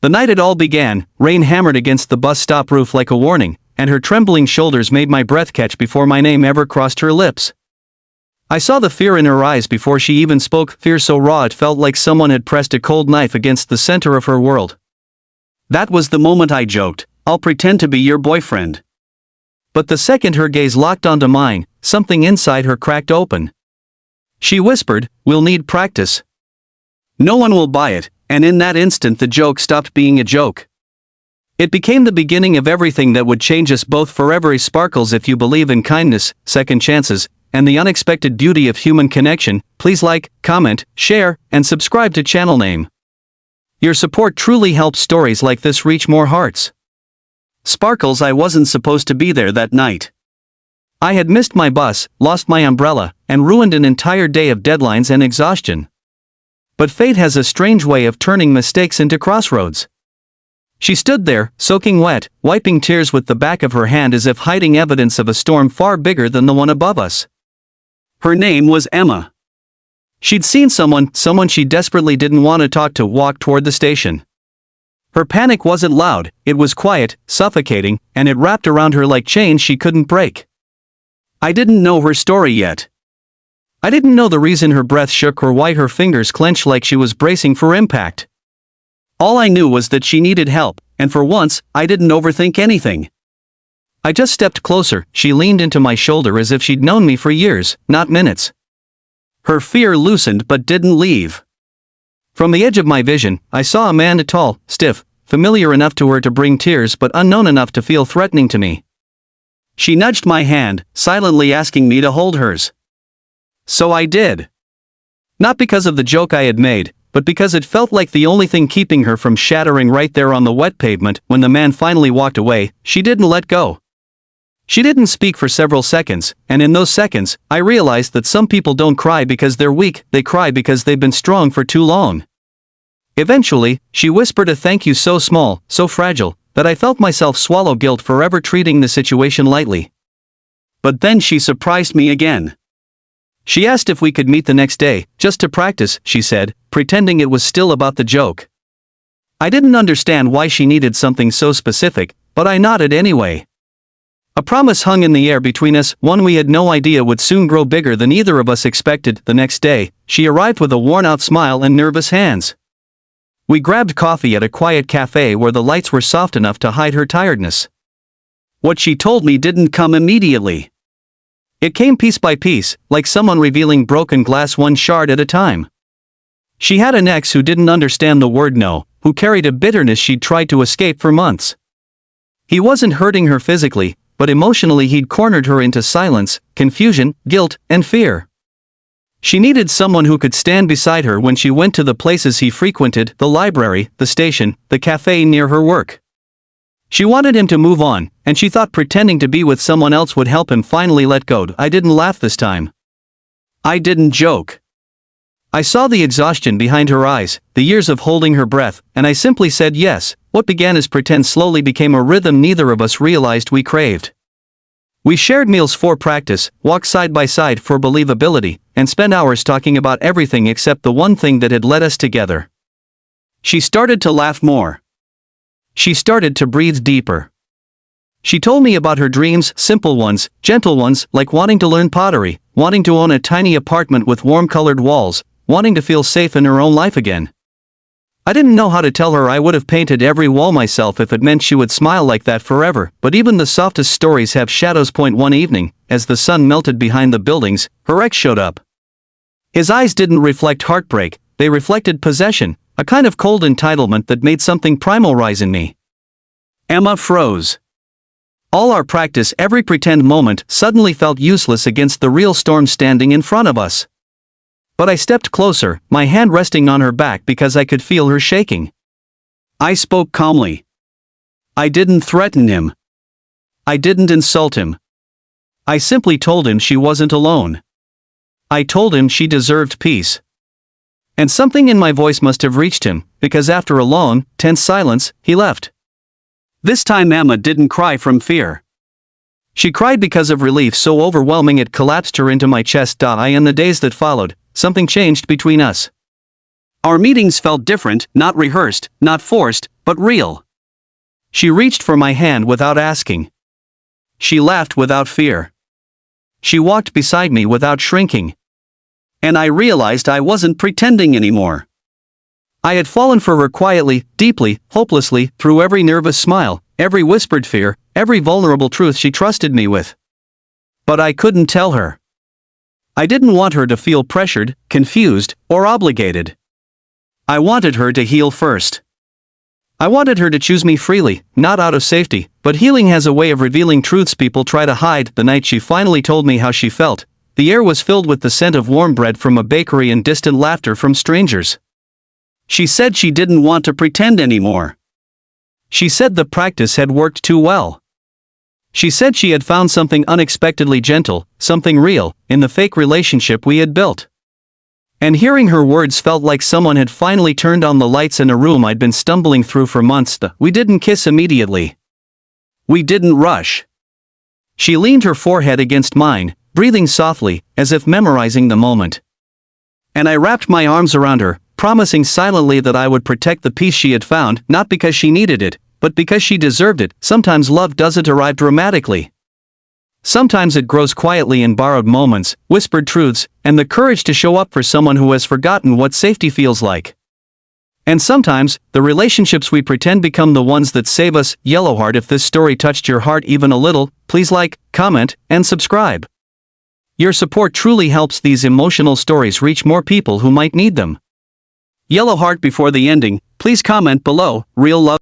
The night it all began, rain hammered against the bus stop roof like a warning, and her trembling shoulders made my breath catch before my name ever crossed her lips. I saw the fear in her eyes before she even spoke, fear so raw it felt like someone had pressed a cold knife against the center of her world. That was the moment I joked, "I'll pretend to be your boyfriend." But the second her gaze locked onto mine, something inside her cracked open. She whispered, "We'll need practice. No one will buy it," and in that instant the joke stopped being a joke. It became the beginning of everything that would change us both forever. Sparkles, if you believe in kindness, second chances, and the unexpected beauty of human connection, please like, comment, share, and subscribe to channel name. Your support truly helps stories like this reach more hearts. Sparkles, I wasn't supposed to be there that night. I had missed my bus, lost my umbrella, and ruined an entire day of deadlines and exhaustion. But fate has a strange way of turning mistakes into crossroads. She stood there, soaking wet, wiping tears with the back of her hand as if hiding evidence of a storm far bigger than the one above us. Her name was Emma. She'd seen someone she desperately didn't want to talk to, walk toward the station. Her panic wasn't loud, it was quiet, suffocating, and it wrapped around her like chains she couldn't break. I didn't know her story yet. I didn't know the reason her breath shook or why her fingers clenched like she was bracing for impact. All I knew was that she needed help, and for once, I didn't overthink anything. I just stepped closer. She leaned into my shoulder as if she'd known me for years, not minutes. Her fear loosened but didn't leave. From the edge of my vision, I saw a man, tall, stiff, familiar enough to her to bring tears but unknown enough to feel threatening to me. She nudged my hand, silently asking me to hold hers. So I did. Not because of the joke I had made, but because it felt like the only thing keeping her from shattering right there on the wet pavement. When the man finally walked away, she didn't let go. She didn't speak for several seconds, and in those seconds, I realized that some people don't cry because they're weak, they cry because they've been strong for too long. Eventually, she whispered a thank you so small, so fragile, that I felt myself swallow guilt for ever treating the situation lightly. But then she surprised me again. She asked if we could meet the next day, just to practice, she said, pretending it was still about the joke. I didn't understand why she needed something so specific, but I nodded anyway. A promise hung in the air between us, one we had no idea would soon grow bigger than either of us expected. The next day, she arrived with a worn-out smile and nervous hands. We grabbed coffee at a quiet cafe where the lights were soft enough to hide her tiredness. What she told me didn't come immediately. It came piece by piece, like someone revealing broken glass one shard at a time. She had an ex who didn't understand the word no, who carried a bitterness she'd tried to escape for months. He wasn't hurting her physically, but emotionally he'd cornered her into silence, confusion, guilt, and fear. She needed someone who could stand beside her when she went to the places he frequented, the library, the station, the cafe near her work. She wanted him to move on, and she thought pretending to be with someone else would help him finally let go. I didn't laugh this time. I didn't joke. I saw the exhaustion behind her eyes, the years of holding her breath, and I simply said yes. What began as pretend slowly became a rhythm neither of us realized we craved. We shared meals for practice, walked side by side for believability, and spent hours talking about everything except the one thing that had led us together. She started to laugh more. She started to breathe deeper. She told me about her dreams, simple ones, gentle ones, like wanting to learn pottery, wanting to own a tiny apartment with warm-colored walls, wanting to feel safe in her own life again. I didn't know how to tell her I would have painted every wall myself if it meant she would smile like that forever, but even the softest stories have shadows. One evening, as the sun melted behind the buildings, her ex showed up. His eyes didn't reflect heartbreak, they reflected possession, a kind of cold entitlement that made something primal rise in me. Emma froze. All our practice, every pretend moment, suddenly felt useless against the real storm standing in front of us. But I stepped closer, my hand resting on her back because I could feel her shaking. I spoke calmly. I didn't threaten him. I didn't insult him. I simply told him she wasn't alone. I told him she deserved peace. And something in my voice must have reached him, because after a long, tense silence, he left. This time Emma didn't cry from fear. She cried because of relief so overwhelming it collapsed her into my chest. In the days that followed, something changed between us. Our meetings felt different, not rehearsed, not forced, but real. She reached for my hand without asking. She laughed without fear. She walked beside me without shrinking. And I realized I wasn't pretending anymore. I had fallen for her quietly, deeply, hopelessly, through every nervous smile, every whispered fear, every vulnerable truth she trusted me with. But I couldn't tell her. I didn't want her to feel pressured, confused, or obligated. I wanted her to heal first. I wanted her to choose me freely, not out of safety, but healing has a way of revealing truths people try to hide. The night she finally told me how she felt, the air was filled with the scent of warm bread from a bakery and distant laughter from strangers. She said she didn't want to pretend anymore. She said the practice had worked too well. She said she had found something unexpectedly gentle, something real, in the fake relationship we had built. And hearing her words felt like someone had finally turned on the lights in a room I'd been stumbling through for months. We didn't kiss immediately. We didn't rush. She leaned her forehead against mine, breathing softly, as if memorizing the moment. And I wrapped my arms around her, promising silently that I would protect the peace she had found, not because she needed it, but because she deserved it. Sometimes love doesn't arrive dramatically. Sometimes it grows quietly in borrowed moments, whispered truths, and the courage to show up for someone who has forgotten what safety feels like. And sometimes, the relationships we pretend become the ones that save us. Yellowheart, if this story touched your heart even a little, please like, comment, and subscribe. Your support truly helps these emotional stories reach more people who might need them. Yellowheart, before the ending, please comment below. Real love.